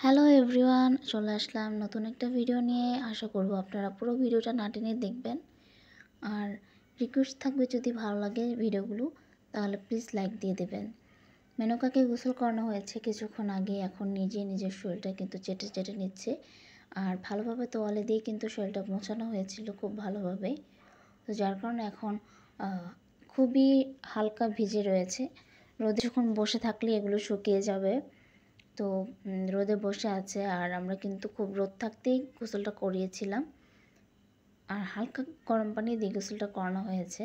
Hello everyone, চলে আসলাম নতুন একটা ভিডিও নিয়ে। আশা করব আপনারা পুরো ভিডিওটা না টেনে দেখবেন। আর রিকোয়েস্ট থাকবে, যদি ভালো লাগে ভিডিওগুলো তাহলে প্লিজ লাইক দিয়ে দেবেন। মেনকাকে গোসল করানো হয়েছে কিছুক্ষণ আগে। এখন নিজের শরীরটা কিন্তু চেটে চেটে নিচ্ছে। আর ভালোভাবে তোয়ালে দিয়ে কিন্তু শরীরটা মোছানো হয়েছিল খুব ভালোভাবে। তো যার কারণে এখন খুবই হালকা ভিজে রয়েছে। রোদে যখন বসে থাকলে এগুলো শুকিয়ে যাবে। তো রোদে বসে আছে, আর আমরা কিন্তু খুব রোদ থাকতেই গোসলটা করিয়েছিলাম। আর হালকা গরম পানি দিয়ে গোসলটা করানো হয়েছে,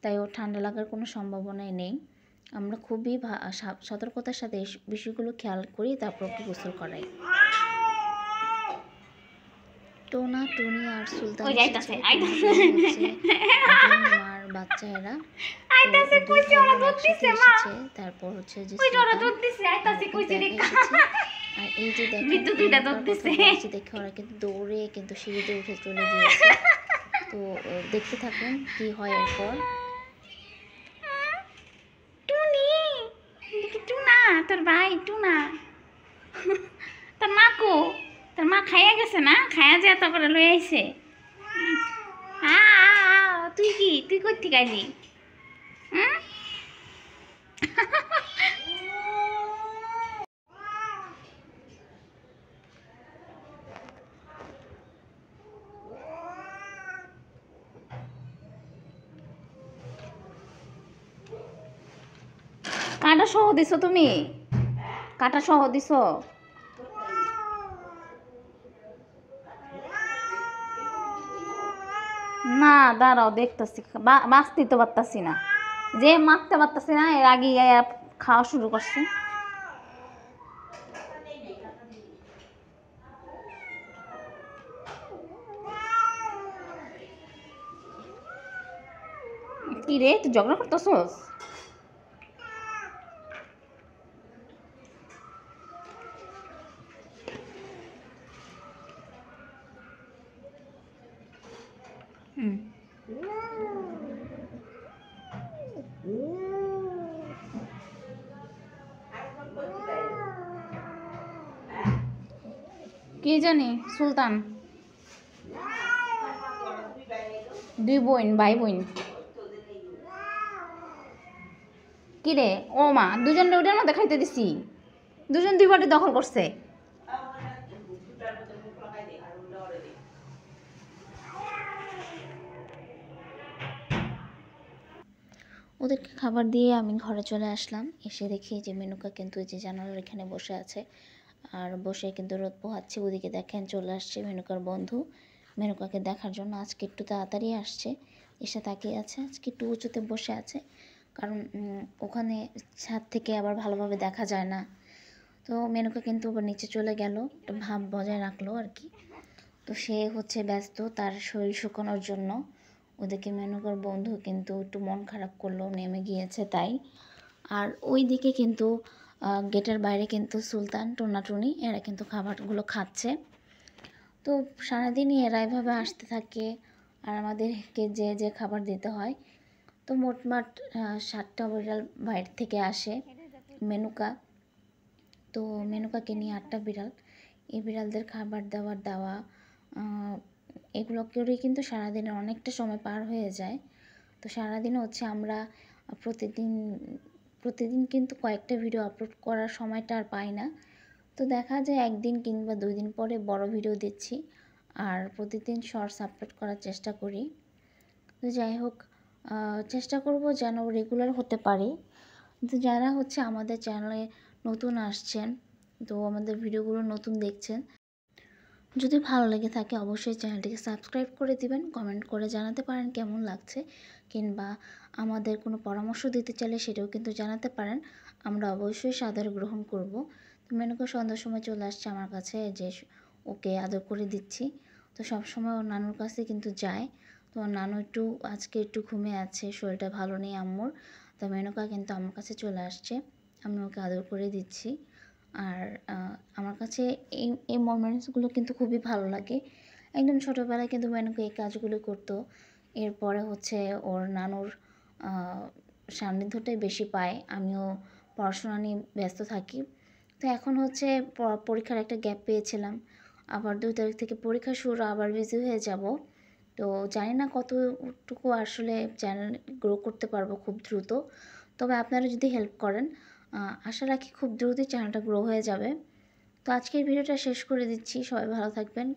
তাই ওর ঠান্ডা লাগার কোনো সম্ভাবনাই নেই। আমরা খুবই সতর্কতার সাথে এই বিষয়গুলো খেয়াল করি, তারপর ওকে গোসল করাই। টোনা, টুনি আর সুলতান এসেছে। মার বাচ্চা এরা একসাথে এসেছে। তারপর হচ্ছে যে আর এই যে দেখে ওরা কিন্তু দৌড়ে কিন্তু সিঁড়িতে উঠে চলে গিয়েছে। তো দেখতে থাকুন কি হয় এরপর। টুনা, তোর ভাই টুনা, তোর মা কো? তোর মা খাইয়া গেছে না? খাইয়া যে এত করে লই আইছে। তুই কই থেকে আইলি? কাটা সহ দিছো তুমি? কাটা সহ দিছো? না দাঁড়াও, দেখতেছি। বাঁচতে তো পারতাছি না, যে মারতে পারতাছি না এর আগে খাওয়া শুরু করছে। কি রে, তুই ঝগড়া করতেছস? কি জানি সুলতান, দুই বোন, ভাই বোন। কি রে, ও মা, দুজন ওটার মধ্যে খাইতে দিছি, দুজন দুই বাটি দখল করছে। ওদেরকে খাবার দিয়ে আমি ঘরে চলে আসলাম। এসে দেখি যে মেনুকা কিন্তু যে জানালার এখানে বসে আছে, আর বসে কিন্তু রোদ পোহাচ্ছে। ওদিকে দেখেন চলে আসছে মেনুকার বন্ধু মেনুকাকে দেখার জন্য। আজকে একটু তাড়াতাড়ি আসছে, এসে তাকিয়ে আছে। আজকে একটু উঁচুতে বসে আছে, কারণ ওখানে ছাদ থেকে আবার ভালোভাবে দেখা যায় না। তো মেনুকা কিন্তু আবার নিচে চলে গেল, একটা ভাব বজায় রাখলো আর কি। তো সে হচ্ছে ব্যস্ত তার শরীর শুকানোর জন্য। ওদেরকে মেনুকার বন্ধু কিন্তু একটু মন খারাপ করলো, নেমে গিয়েছে তাই। আর ওই দিকে কিন্তু গেটের বাইরে কিন্তু সুলতান, টোনাটুনি এরা কিন্তু খাবারগুলো খাচ্ছে। তো সারাদিনই এরা এভাবে আসতে থাকে, আর আমাদেরকে যে খাবার দিতে হয়। তো মোটমাট 7টা বিড়াল বাইরে থেকে আসে মেনুকা। তো মেনুকাকে নিয়ে 8টা বিড়াল। এই বিড়ালদের খাবার দাবার দেওয়া, এগুলো করেই কিন্তু সারাদিনের অনেকটা সময় পার হয়ে যায়। তো সারাদিনে হচ্ছে আমরা প্রতিদিন কিন্তু কয়েকটা ভিডিও আপলোড করার সময়টা আর পাই না। তো দেখা যায় একদিন কিংবা 2 দিন পরে বড় ভিডিও দিচ্ছি, আর প্রতিদিন শর্টস আপলোড করার চেষ্টা করি। তো যাই হোক, চেষ্টা করব যেন রেগুলার হতে পারি। তো যারা হচ্ছে আমাদের চ্যানেলে নতুন আসছেন, তো আমাদের ভিডিওগুলো নতুন দেখছেন, যদি ভালো লেগে থাকে অবশ্যই চ্যানেলটিকে সাবস্ক্রাইব করে দিবেন। কমেন্ট করে জানাতে পারেন কেমন লাগছে, কিংবা আমাদের কোনো পরামর্শ দিতে চাইলে সেটাও কিন্তু জানাতে পারেন। আমরা অবশ্যই সাদরে গ্রহণ করব। তো মেনুকা সন্ধ্যার সময় চলে আসছে আমার কাছে, যে ওকে আদর করে দিচ্ছি। তো সবসময় ওর নানুর কাছে কিন্তু যায়। তো ওর নানু আজকে একটু ঘুমিয়ে আছে, শরীরটা ভালো নেই আম্মুর। তো মেনুকা কিন্তু আমার কাছে চলে আসছে, আমি ওকে আদর করে দিচ্ছি। আর আমার কাছে এই মোমেন্টসগুলো কিন্তু খুবই ভালো লাগে। একদম ছোটোবেলায় কিন্তু মেনুকা এই কাজগুলো করতো। এরপরে হচ্ছে ওর নানুর সান্নিধ্যটাই বেশি পায়। আমিও পড়াশোনা নিয়ে ব্যস্ত থাকি, তো এখন হচ্ছে পরীক্ষার একটা গ্যাপ পেয়েছিলাম, আবার 2 তারিখ থেকে পরীক্ষা শুরু, আবার বিজি হয়ে যাব। তো জানি না কতটুকু আসলে চ্যানেল গ্রো করতে পারবো খুব দ্রুত, তবে আপনারা যদি হেল্প করেন আশা রাখি খুব দ্রুতই চ্যানেলটা গ্রো হয়ে যাবে। তো আজকের ভিডিওটা শেষ করে দিচ্ছি, সবাই ভালো থাকবেন।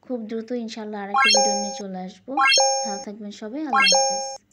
খুব দ্রুত ইনশাল্লাহ আরেকটা ভিডিও নিয়ে চলে আসবো। ভালো থাকবেন সবাই, আল্লাহ হাফেজ।